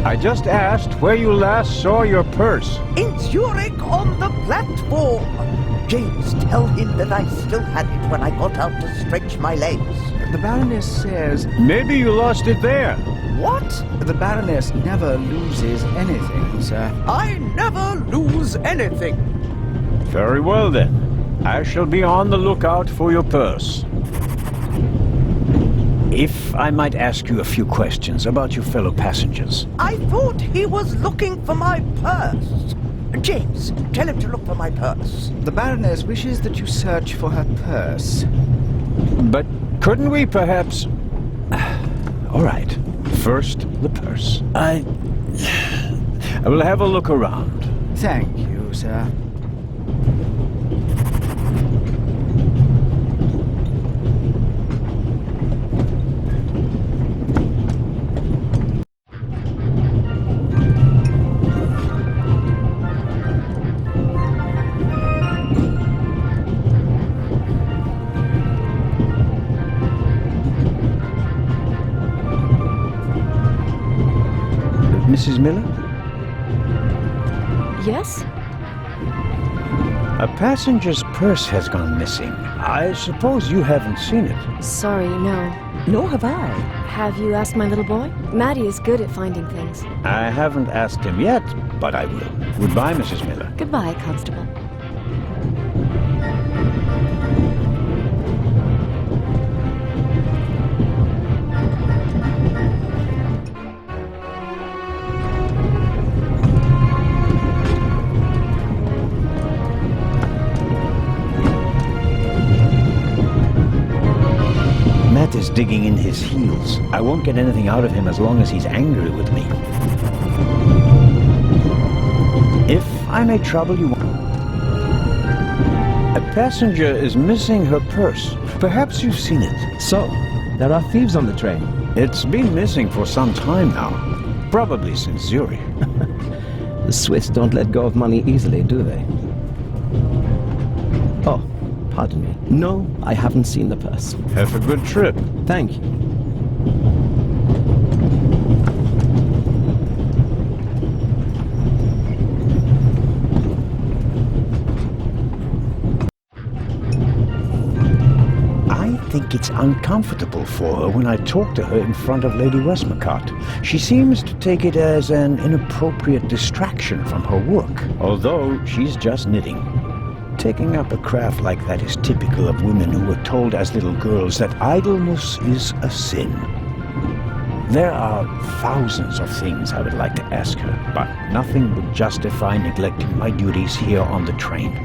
Speaker 1: I just asked where you last saw your purse.
Speaker 12: In Zurich on the platform. James, tell him that I still had it when I got out to stretch my legs.
Speaker 11: The Baroness says...
Speaker 1: Maybe you lost it there.
Speaker 12: What?
Speaker 11: The Baroness never loses anything, sir.
Speaker 12: I never lose anything.
Speaker 1: Very well then. I shall be on the lookout for your purse. If I might ask you a few questions about your fellow passengers.
Speaker 12: I thought he was looking for my purse. James, tell him to look for my purse.
Speaker 11: The Baroness wishes that you search for her purse.
Speaker 1: But couldn't we perhaps... All right. First, the purse. I will have a look around.
Speaker 11: Thank you, sir.
Speaker 1: Mrs. Miller?
Speaker 8: Yes?
Speaker 1: A passenger's purse has gone missing. I suppose you haven't seen it.
Speaker 8: Sorry, no.
Speaker 9: Nor have I.
Speaker 8: Have you asked my little boy? Maddie is good at finding things.
Speaker 1: I haven't asked him yet, but I will. Goodbye, Mrs. Miller.
Speaker 8: Goodbye, Constable.
Speaker 1: Matt is digging in his heels. I won't get anything out of him as long as he's angry with me. If I may trouble you... A passenger is missing her purse. Perhaps you've seen it.
Speaker 6: So, there are thieves on the train.
Speaker 1: It's been missing for some time now. Probably since Zurich.
Speaker 6: The Swiss don't let go of money easily, do they? Oh, pardon me. No, I haven't seen the purse.
Speaker 1: Have a good trip.
Speaker 6: Thank you.
Speaker 1: I think it's uncomfortable for her when I talk to her in front of Lady Westmacott. She seems to take it as an inappropriate distraction from her work, although she's just knitting. Taking up a craft like that is typical of women who were told as little girls that idleness is a sin. There are thousands of things I would like to ask her, but nothing would justify neglecting my duties here on the train.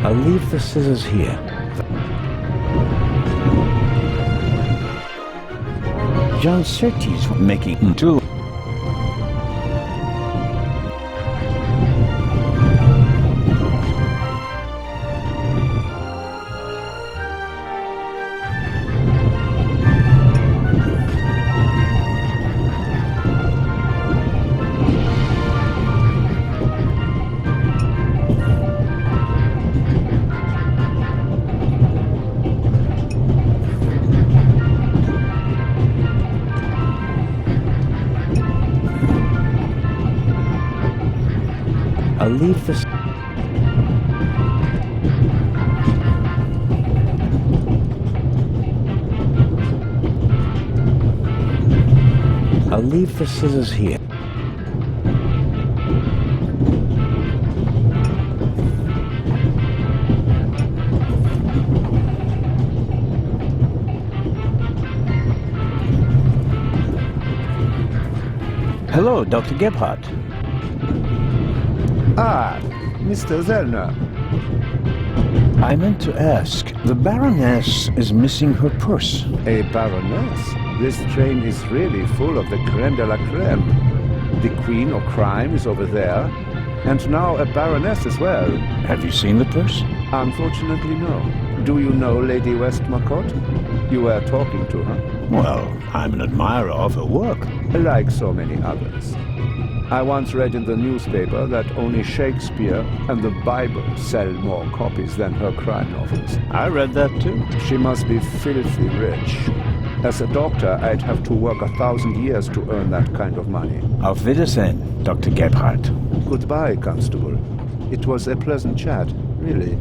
Speaker 1: I'll leave the scissors here. John Surtees making two. I'll leave this. I'll leave the scissors here. Hello, Dr. Gebhardt.
Speaker 10: Ah, Mr. Zellner.
Speaker 1: I meant to ask, the Baroness is missing her purse.
Speaker 10: A baroness? This train is really full of the creme de la creme. The queen of crime is over there, and now a baroness as well.
Speaker 1: Have you seen the purse?
Speaker 10: Unfortunately, no. Do you know Lady Westmacott? You were talking to her.
Speaker 1: Well, I'm an admirer of her work.
Speaker 10: Like so many others. I once read in the newspaper that only Shakespeare and the Bible sell more copies than her crime novels.
Speaker 1: I read that too.
Speaker 10: She must be filthy rich. As a doctor, I'd have to work 1,000 years to earn that kind of money.
Speaker 1: Auf Wiedersehen, Dr. Gebhardt.
Speaker 10: Goodbye, Constable. It was a pleasant chat, really.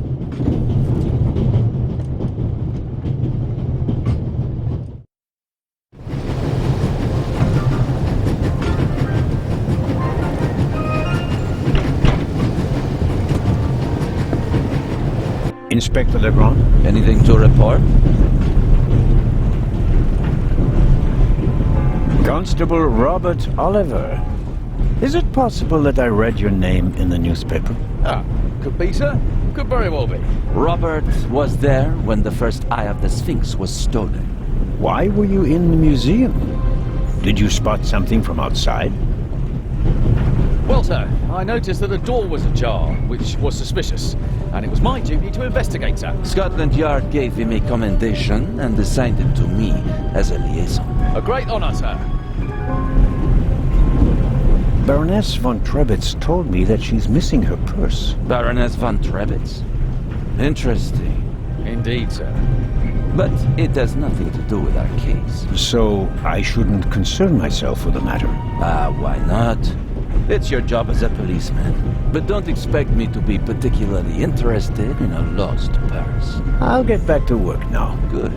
Speaker 1: Inspector Legrand?
Speaker 5: Anything to report?
Speaker 1: Constable Robert Oliver. Is it possible that I read your name in the newspaper?
Speaker 11: Ah, could be, sir. Could very well be.
Speaker 5: Robert was there when the first eye of the Sphinx was stolen.
Speaker 1: Why were you in the museum? Did you spot something from outside?
Speaker 11: Well, sir, I noticed that a door was ajar, which was suspicious, and it was my duty to investigate, sir.
Speaker 5: Scotland Yard gave him a commendation and assigned him to me as a liaison.
Speaker 11: A great honour, sir.
Speaker 1: Baroness von Trebitz told me that she's missing her purse.
Speaker 5: Baroness von Trebitz? Interesting.
Speaker 11: Indeed, sir.
Speaker 5: But it has nothing to do with our case.
Speaker 1: So I shouldn't concern myself with the matter.
Speaker 5: Why not? It's your job as a policeman. But don't expect me to be particularly interested in a lost purse.
Speaker 1: I'll get back to work now.
Speaker 5: Good.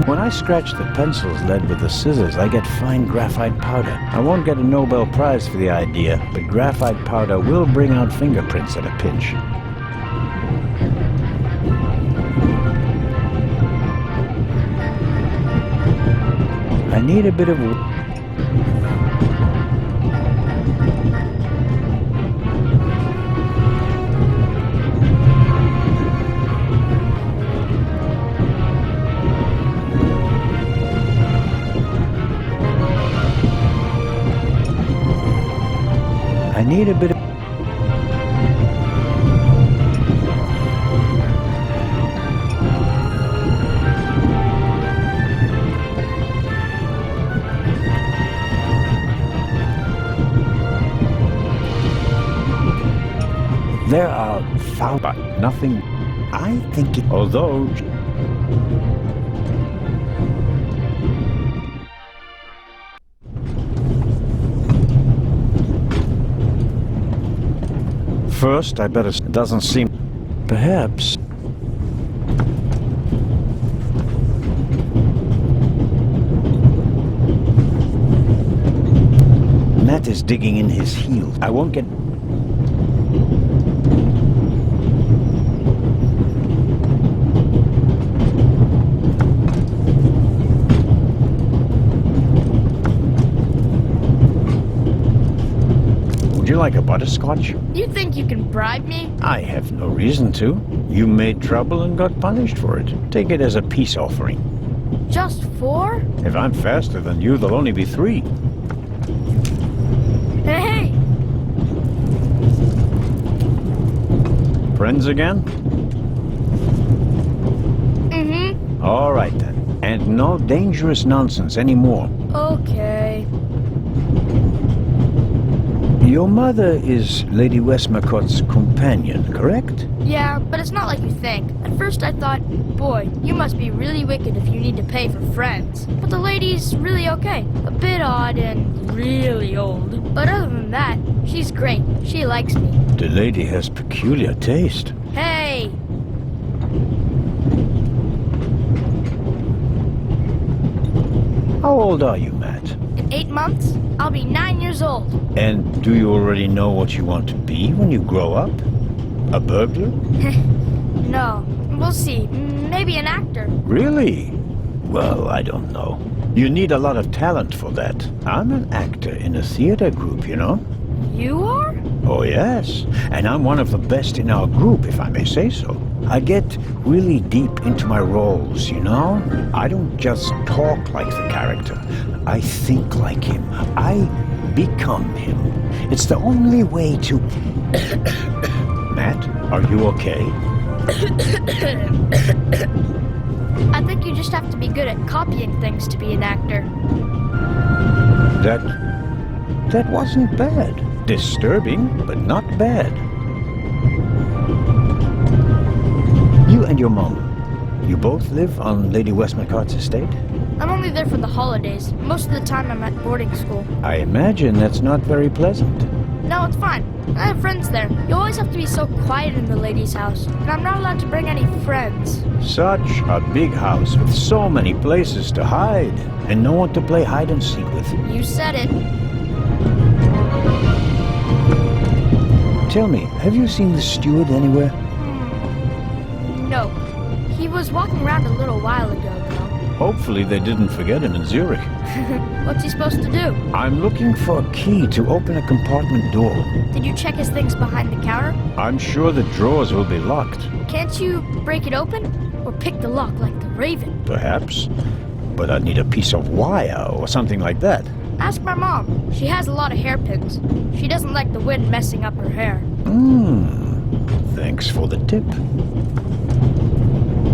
Speaker 1: When I scratch the pencil's lead with the scissors, I get fine graphite powder. I won't get a Nobel Prize for the idea, but graphite powder will bring out fingerprints at a pinch. I need a bit of... I need a bit of... There are foul, but nothing. I think it... Although... First, I better... Doesn't seem... Perhaps... Matt is digging in his heels. I won't get... Would you like a butterscotch?
Speaker 4: You think you can bribe me?
Speaker 1: I have no reason to. You made trouble and got punished for it. Take it as a peace offering.
Speaker 4: Just 4?
Speaker 1: If I'm faster than you, there'll only be 3.
Speaker 4: Hey!
Speaker 1: Friends again?
Speaker 4: Mm-hmm.
Speaker 1: All right then. And no dangerous nonsense anymore.
Speaker 4: Okay.
Speaker 1: Your mother is Lady Westmacott's companion, correct?
Speaker 4: Yeah, but it's not like you think. At first I thought, boy, you must be really wicked if you need to pay for friends. But the lady's really okay. A bit odd and really old. But other than that, she's great. She likes me.
Speaker 1: The lady has peculiar taste.
Speaker 4: Hey!
Speaker 1: How old are you, Matt?
Speaker 4: In 8 months, I'll be 9 years old.
Speaker 1: And do you already know what you want to be when you grow up? A burglar?
Speaker 4: No, we'll see. Maybe an actor.
Speaker 1: Really? Well, I don't know. You need a lot of talent for that. I'm an actor in a theater group, you know?
Speaker 4: You are?
Speaker 1: Oh, yes. And I'm one of the best in our group, if I may say so. I get really deep into my roles, you know? I don't just talk like the character. I think like him. I become him. It's the only way to... Matt, are you okay?
Speaker 4: I think you just have to be good at copying things to be an actor.
Speaker 1: That wasn't bad. Disturbing, but not bad. You and your mom, you both live on Lady Westmacott's estate?
Speaker 4: I'm only there for the holidays. Most of the time I'm at boarding school.
Speaker 1: I imagine that's not very pleasant.
Speaker 4: No, it's fine. I have friends there. You always have to be so quiet in the lady's house, and I'm not allowed to bring any friends.
Speaker 1: Such a big house with so many places to hide, and no one to play hide and seek with.
Speaker 4: You said it.
Speaker 1: Tell me, have you seen the steward anywhere?
Speaker 4: No. He was walking around a little while ago, though.
Speaker 1: Hopefully they didn't forget him in Zurich.
Speaker 4: What's he supposed to do?
Speaker 1: I'm looking for a key to open a compartment door.
Speaker 4: Did you check his things behind the counter?
Speaker 1: I'm sure the drawers will be locked.
Speaker 4: Can't you break it open? Or pick the lock like the Raven?
Speaker 1: Perhaps. But I'd need a piece of wire or something like that.
Speaker 4: Ask my mom. She has a lot of hairpins. She doesn't like the wind messing up her hair.
Speaker 1: Thanks for the tip.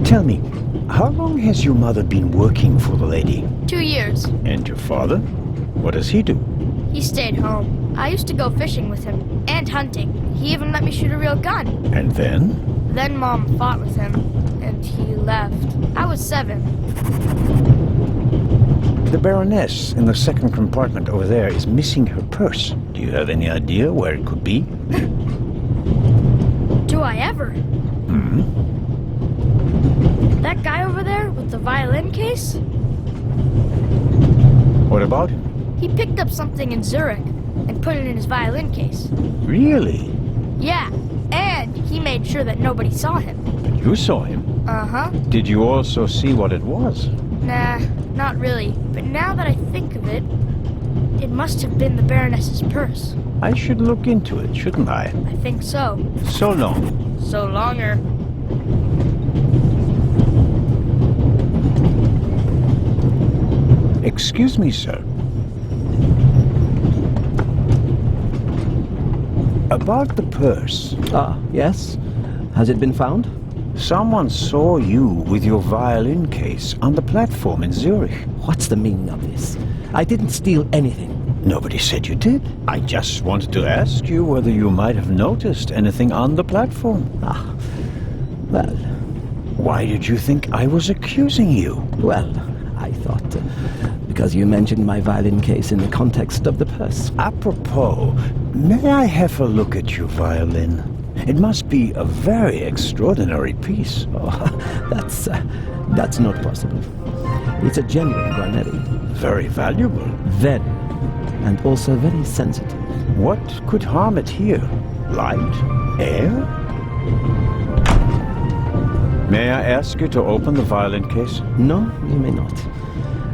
Speaker 1: Tell me, how long has your mother been working for the lady?
Speaker 4: 2 years.
Speaker 1: And your father? What does he do?
Speaker 4: He stayed home. I used to go fishing with him. And hunting. He even let me shoot a real gun.
Speaker 1: And then?
Speaker 4: Then Mom fought with him. And he left. I was 7.
Speaker 1: The Baroness in the second compartment over there is missing her purse. Do you have any idea where it could be?
Speaker 4: Do I ever? That guy over there with the violin case?
Speaker 1: What about him?
Speaker 4: He picked up something in Zurich and put it in his violin case.
Speaker 1: Really?
Speaker 4: Yeah, and he made sure that nobody saw him.
Speaker 1: You saw him?
Speaker 4: Uh-huh.
Speaker 1: Did you also see what it was?
Speaker 4: Nah, not really. But now that I think of it, it must have been the Baroness's purse.
Speaker 1: I should look into it, shouldn't I?
Speaker 4: I think so.
Speaker 1: So long.
Speaker 4: So longer.
Speaker 1: Excuse me, sir. About the purse.
Speaker 6: Ah, yes? Has it been found?
Speaker 1: Someone saw you with your violin case on the platform in Zurich.
Speaker 6: What's the meaning of this? I didn't steal anything.
Speaker 1: Nobody said you did. I just wanted to ask you whether you might have noticed anything on the platform.
Speaker 6: Ah, well...
Speaker 1: Why did you think I was accusing you?
Speaker 6: Well, I thought... because you mentioned my violin case in the context of the purse.
Speaker 1: Apropos, may I have a look at your violin? It must be a very extraordinary piece.
Speaker 6: Oh, that's not possible. It's a genuine Guarneri.
Speaker 1: Very valuable.
Speaker 6: Very. And also very sensitive.
Speaker 1: What could harm it here? Light? Air? May I ask you to open the violin case?
Speaker 6: No, you may not.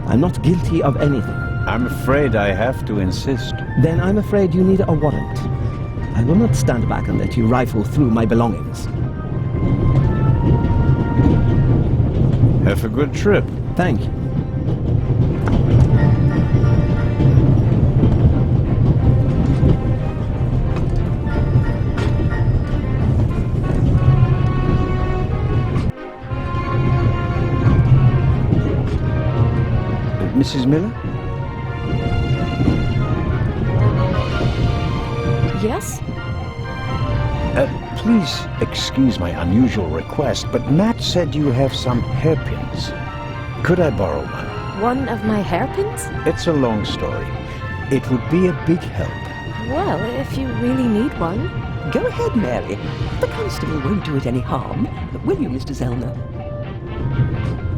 Speaker 6: I'm not guilty of anything.
Speaker 1: I'm afraid I have to insist.
Speaker 6: Then I'm afraid you need a warrant. I will not stand back and let you rifle through my belongings.
Speaker 1: Have a good trip.
Speaker 6: Thank you.
Speaker 1: Mrs. Miller?
Speaker 8: Yes?
Speaker 1: Please excuse my unusual request, but Matt said you have some hairpins. Could I borrow one?
Speaker 8: One of my hairpins?
Speaker 1: It's a long story. It would be a big help.
Speaker 8: Well, if you really need one.
Speaker 9: Go ahead, Mary. The constable won't do it any harm. Will you, Mr. Zellner?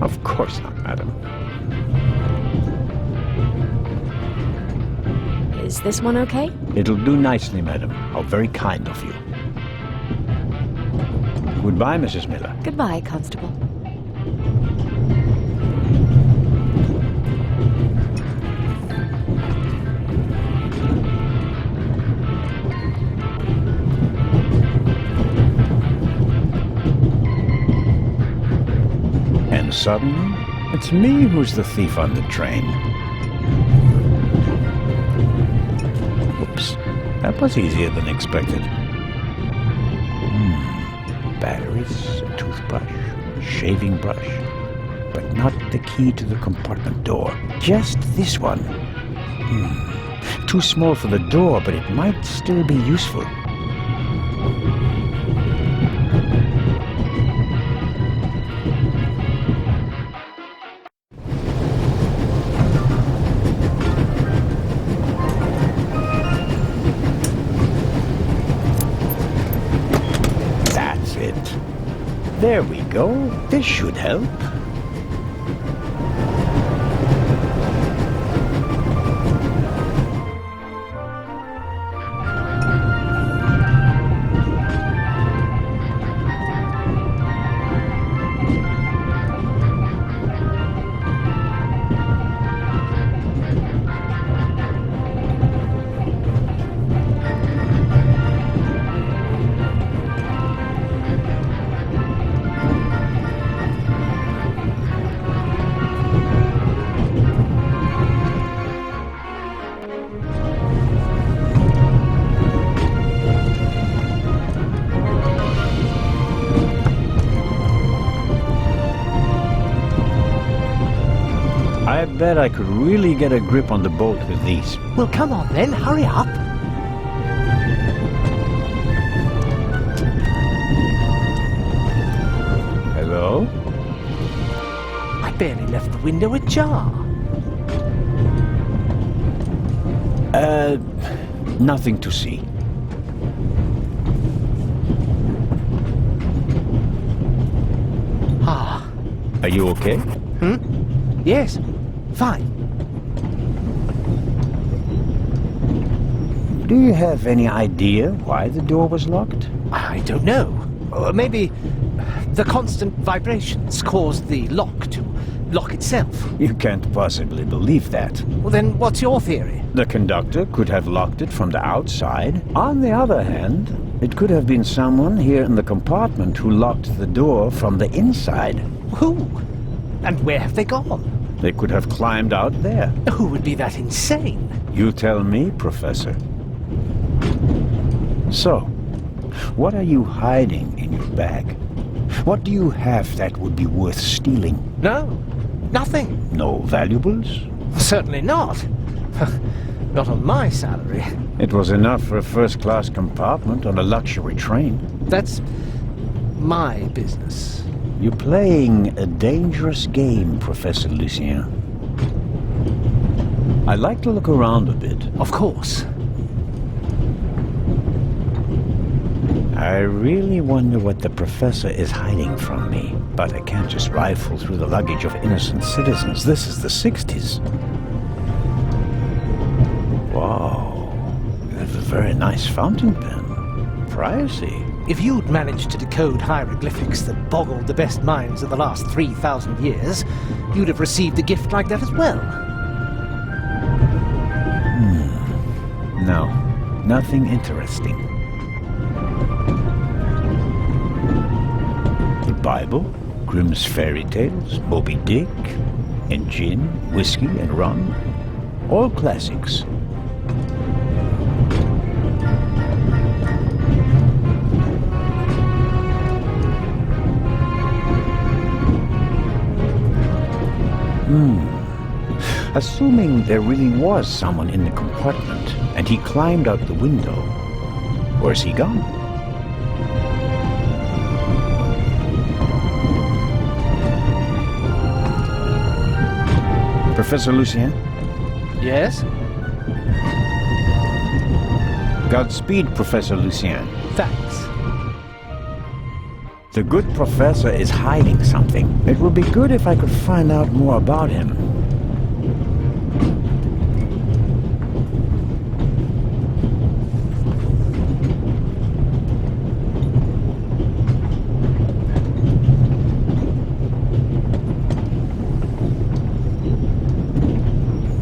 Speaker 1: Of course not, madam.
Speaker 8: Is this one okay?
Speaker 1: It'll do nicely, madam. How very kind of you. Goodbye, Mrs. Miller.
Speaker 8: Goodbye, Constable.
Speaker 1: And suddenly, it's me who's the thief on the train. Oops, that was easier than expected. Batteries, a toothbrush, shaving brush, but not the key to the compartment door. Just this one. Too small for the door, but it might still be useful. There we go. This should help. bet I could really get a grip on the bolt with these.
Speaker 7: Well, come on then, hurry up.
Speaker 1: Hello?
Speaker 7: I barely left the window ajar.
Speaker 1: Nothing to see.
Speaker 7: Ah.
Speaker 1: Are you okay?
Speaker 7: Yes, fine.
Speaker 1: Do you have any idea why the door was locked?
Speaker 7: I don't know. Maybe the constant vibrations caused the lock to lock itself.
Speaker 1: You can't possibly believe that.
Speaker 7: Well, then what's your theory?
Speaker 1: The conductor could have locked it from the outside. On the other hand, it could have been someone here in the compartment who locked the door from the inside.
Speaker 7: Who? And where have they gone?
Speaker 1: They could have climbed out there.
Speaker 7: Who would be that insane?
Speaker 1: You tell me, Professor. So, what are you hiding in your bag? What do you have that would be worth stealing?
Speaker 7: No, nothing.
Speaker 1: No valuables?
Speaker 7: Certainly not. Not on my salary.
Speaker 1: It was enough for a first-class compartment on a luxury train.
Speaker 7: That's my business.
Speaker 1: You're playing a dangerous game, Professor Lucien. I'd like to look around a bit.
Speaker 7: Of course.
Speaker 1: I really wonder what the professor is hiding from me. But I can't just rifle through the luggage of innocent citizens. This is the 60s. Wow. That's a very nice fountain pen. Pricey.
Speaker 7: If you'd managed to decode hieroglyphics that boggled the best minds of the last 3,000 years, you'd have received a gift like that as well.
Speaker 1: No, nothing interesting. The Bible, Grimm's fairy tales, Moby Dick, and gin, whiskey, and rum. All classics. Assuming there really was someone in the compartment, and he climbed out the window, where's he gone? Professor Lucien?
Speaker 7: Yes?
Speaker 1: Godspeed, Professor Lucien.
Speaker 7: Thanks.
Speaker 1: The good professor is hiding something. It would be good if I could find out more about him.